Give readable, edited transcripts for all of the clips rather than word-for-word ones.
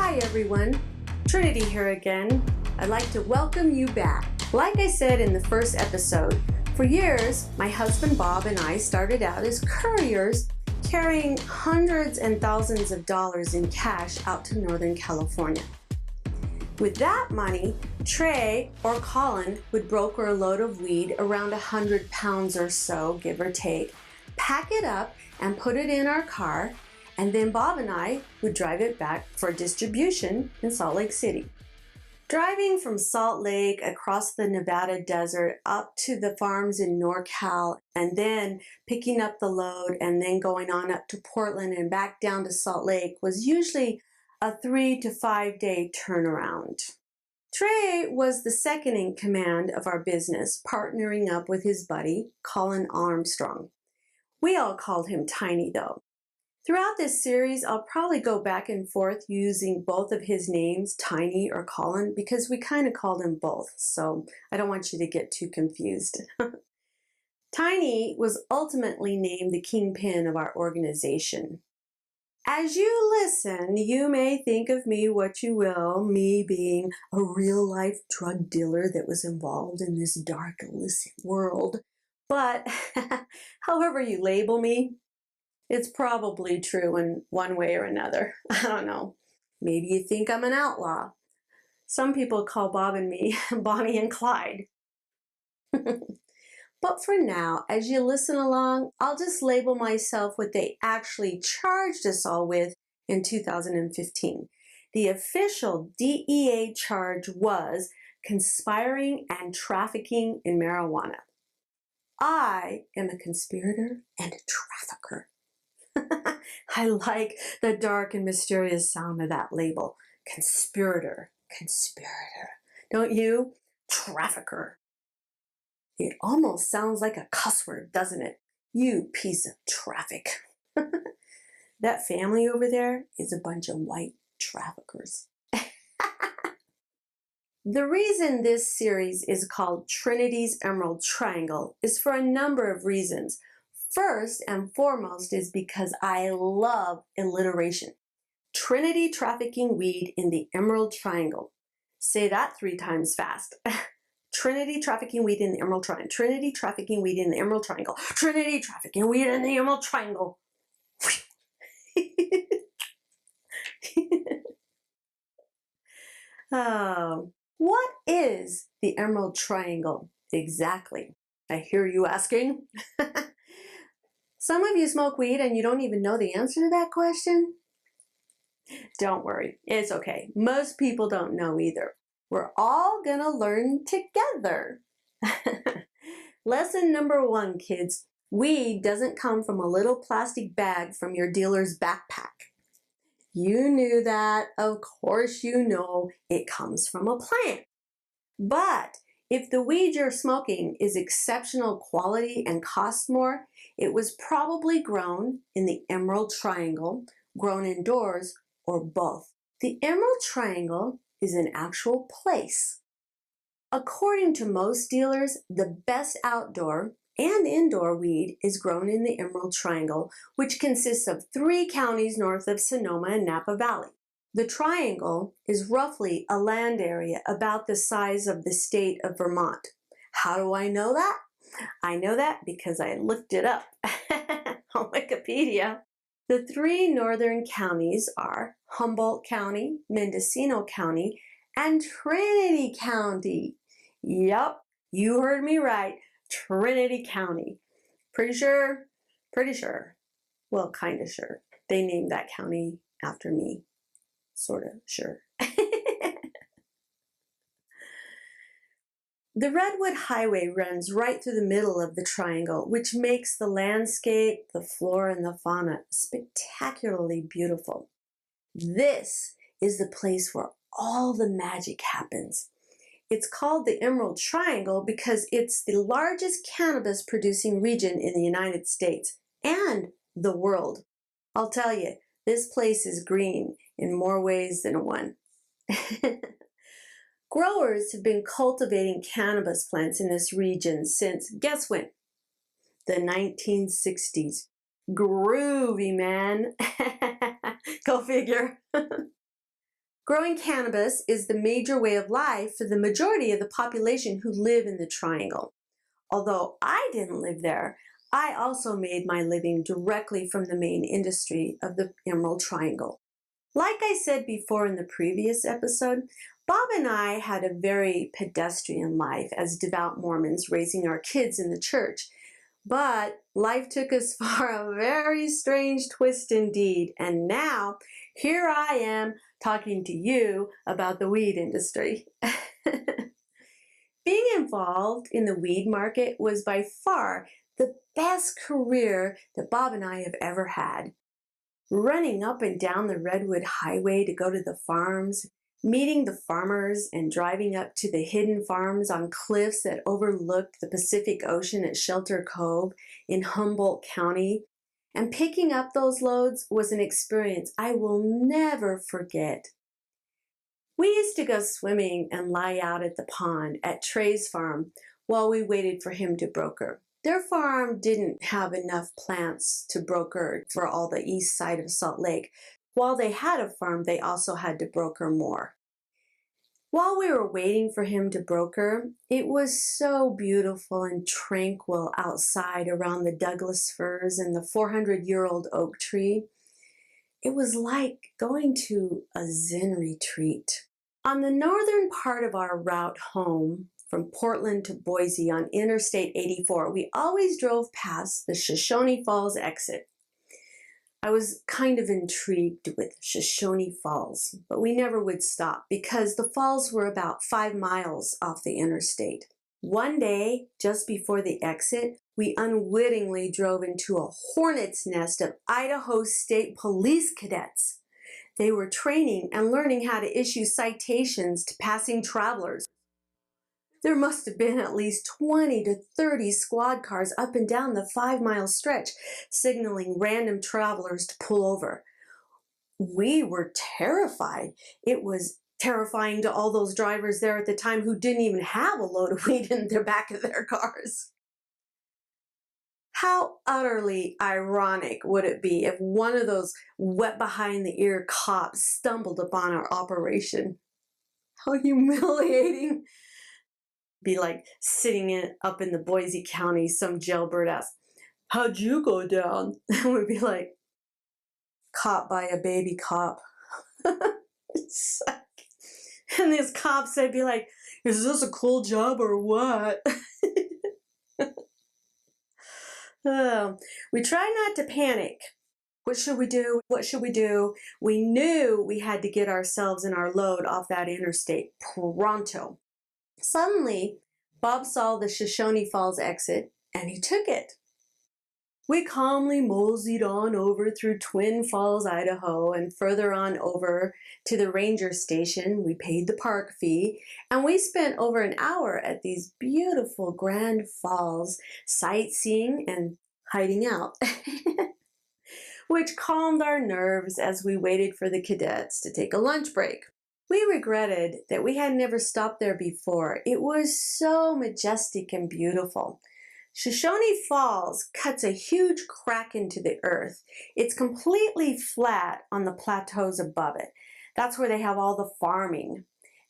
Hi everyone, Trinity here again. I'd like to welcome you back. Like I said in the first episode, for years my husband Bob and I started out as couriers carrying hundreds and thousands of dollars in cash out to Northern California. With that money, Trey or Colin would broker a load of weed around 100 pounds or so, give or take, pack it up and put it in our car, and then Bob and I would drive it back for distribution in Salt Lake City. Driving from Salt Lake across the Nevada desert up to the farms in NorCal, and then picking up the load and then going on up to Portland and back down to Salt Lake was usually a 3 to 5 day turnaround. Trey was the second in command of our business, partnering up with his buddy, Colin Armstrong. We all called him Tiny though. Throughout this series, I'll probably go back and forth using both of his names, Tiny or Colin, because we kind of called him both, so I don't want you to get too confused. Tiny was ultimately named the kingpin of our organization. As you listen, you may think of me what you will, me being a real-life drug dealer that was involved in this dark, illicit world. But however you label me, it's probably true in one way or another. I don't know. Maybe you think I'm an outlaw. Some people call Bob and me Bonnie and Clyde. But for now, as you listen along, I'll just label myself what they actually charged us all with in 2015. The official DEA charge was conspiring and trafficking in marijuana. I am a conspirator and a trafficker. I like the dark and mysterious sound of that label. Conspirator, conspirator. Don't you? Trafficker. It almost sounds like a cuss word, doesn't it? You piece of traffic. That family over there is a bunch of white traffickers. The reason this series is called Trinity's Emerald Triangle is for a number of reasons. First and foremost is because I love alliteration. Trinity trafficking weed in the Emerald Triangle. Say that 3 times fast. Trinity trafficking weed in the Emerald Triangle. Trinity trafficking weed in the Emerald Triangle. Trinity trafficking weed in the Emerald Triangle. What is the Emerald Triangle exactly? I hear you asking. Some of you smoke weed and you don't even know the answer to that question? Don't worry, it's okay. Most people don't know either. We're all gonna learn together. Lesson number 1, kids. Weed doesn't come from a little plastic bag from your dealer's backpack. You knew that. Of course you know it comes from a plant. But if the weed you're smoking is exceptional quality and costs more, it was probably grown in the Emerald Triangle, grown indoors, or both. The Emerald Triangle is an actual place. According to most dealers, the best outdoor and indoor weed is grown in the Emerald Triangle, which consists of 3 counties north of Sonoma and Napa Valley. The Triangle is roughly a land area about the size of the state of Vermont. How do I know that? I know that because I looked it up on Wikipedia. The 3 northern counties are Humboldt County, Mendocino County, and Trinity County. Yup, you heard me right, Trinity County. Pretty sure? Pretty sure. Well, kind of sure. They named that county after me. Sort of sure. The Redwood Highway runs right through the middle of the triangle, which makes the landscape, the flora, and the fauna spectacularly beautiful. This is the place where all the magic happens. It's called the Emerald Triangle because it's the largest cannabis producing region in the United States and the world. I'll tell you, this place is green in more ways than one. Growers have been cultivating cannabis plants in this region since, guess when? The 1960s. Groovy, man. Go figure. Growing cannabis is the major way of life for the majority of the population who live in the Triangle. Although I didn't live there, I also made my living directly from the main industry of the Emerald Triangle. Like I said before in the previous episode, Bob and I had a very pedestrian life as devout Mormons raising our kids in the church. But life took us for a very strange twist indeed, and now here I am talking to you about the weed industry. Being involved in the weed market was by far the best career that Bob and I have ever had. Running up and down the Redwood Highway to go to the farms, meeting the farmers and driving up to the hidden farms on cliffs that overlooked the Pacific Ocean at Shelter Cove in Humboldt County, and picking up those loads was an experience I will never forget. We used to go swimming and lie out at the pond at Trey's farm while we waited for him to broker. Their farm didn't have enough plants to broker for all the east side of Salt Lake. While they had a farm, they also had to broker more. While we were waiting for him to broker, it was so beautiful and tranquil outside around the Douglas firs and the 400-year-old oak tree. It was like going to a Zen retreat. On the northern part of our route home, from Portland to Boise on Interstate 84, we always drove past the Shoshone Falls exit. I was kind of intrigued with Shoshone Falls, but we never would stop because the falls were about 5 miles off the interstate. One day, just before the exit, we unwittingly drove into a hornet's nest of Idaho State Police cadets. They were training and learning how to issue citations to passing travelers. There must have been at least 20 to 30 squad cars up and down the 5-mile stretch, signaling random travelers to pull over. We were terrified. It was terrifying to all those drivers there at the time who didn't even have a load of weed in the back of their cars. How utterly ironic would it be if one of those wet behind the ear cops stumbled upon our operation? How humiliating. Be like sitting up in the Boise County, some jailbird asks, "How'd you go down?" And we'd be like, "Caught by a baby cop." And these cops, they'd be like, "Is this a cool job or what?" Oh, we try not to panic. What should we do? What should we do? We knew we had to get ourselves and our load off that interstate pronto. Suddenly, Bob saw the Shoshone Falls exit, and he took it. We calmly moseyed on over through Twin Falls, Idaho, and further on over to the ranger station. We paid the park fee, and we spent over an hour at these beautiful Grand Falls, sightseeing and hiding out, which calmed our nerves as we waited for the cadets to take a lunch break. We regretted that we had never stopped there before. It was so majestic and beautiful. Shoshone Falls cuts a huge crack into the earth. It's completely flat on the plateaus above it. That's where they have all the farming.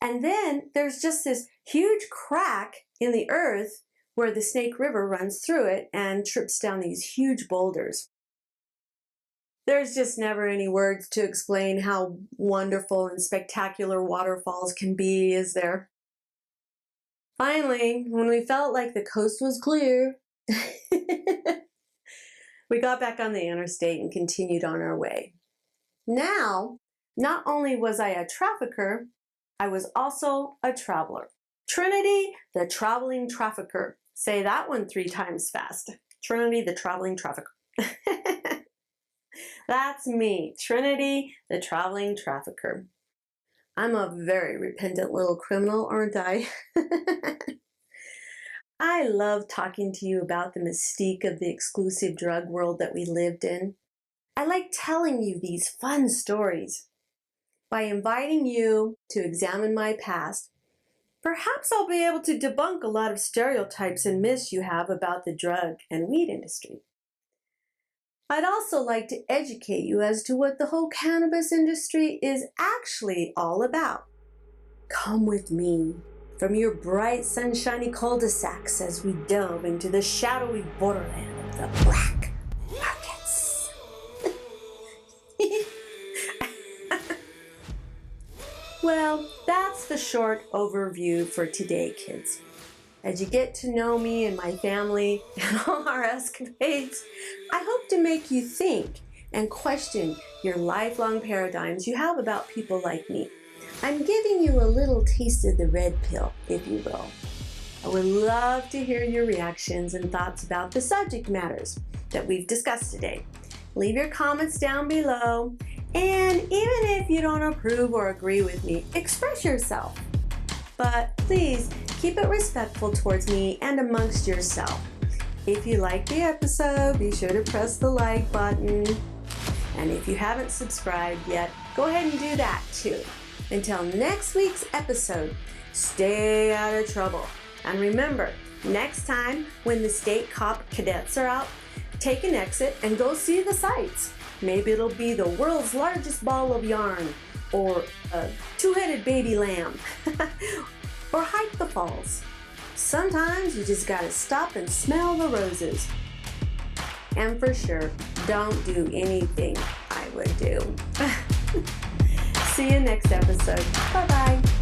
And then there's just this huge crack in the earth where the Snake River runs through it and trips down these huge boulders. There's just never any words to explain how wonderful and spectacular waterfalls can be, is there? Finally, when we felt like the coast was clear, we got back on the interstate and continued on our way. Now, not only was I a trafficker, I was also a traveler. Trinity, the traveling trafficker. Say that one 3 times fast. Trinity, the traveling trafficker. That's me, Trinity, the traveling trafficker. I'm a very repentant little criminal, aren't I? I love talking to you about the mystique of the exclusive drug world that we lived in. I like telling you these fun stories. By inviting you to examine my past, perhaps I'll be able to debunk a lot of stereotypes and myths you have about the drug and weed industry. I'd also like to educate you as to what the whole cannabis industry is actually all about. Come with me from your bright, sunshiny cul-de-sacs as we delve into the shadowy borderland of the black markets. Well, that's the short overview for today, kids. As you get to know me and my family and all our escapades, I hope to make you think and question your lifelong paradigms you have about people like me. I'm giving you a little taste of the red pill, if you will. I would love to hear your reactions and thoughts about the subject matters that we've discussed today. Leave your comments down below, and even if you don't approve or agree with me, express yourself. But please keep it respectful towards me and amongst yourself. If you liked the episode, be sure to press the like button. And if you haven't subscribed yet, go ahead and do that too. Until next week's episode, stay out of trouble. And remember, next time when the state cop cadets are out, take an exit and go see the sights. Maybe it'll be the world's largest ball of yarn, or a two-headed baby lamb, or hike the falls. Sometimes you just gotta stop and smell the roses. And for sure, don't do anything I would do. See you next episode. Bye-bye.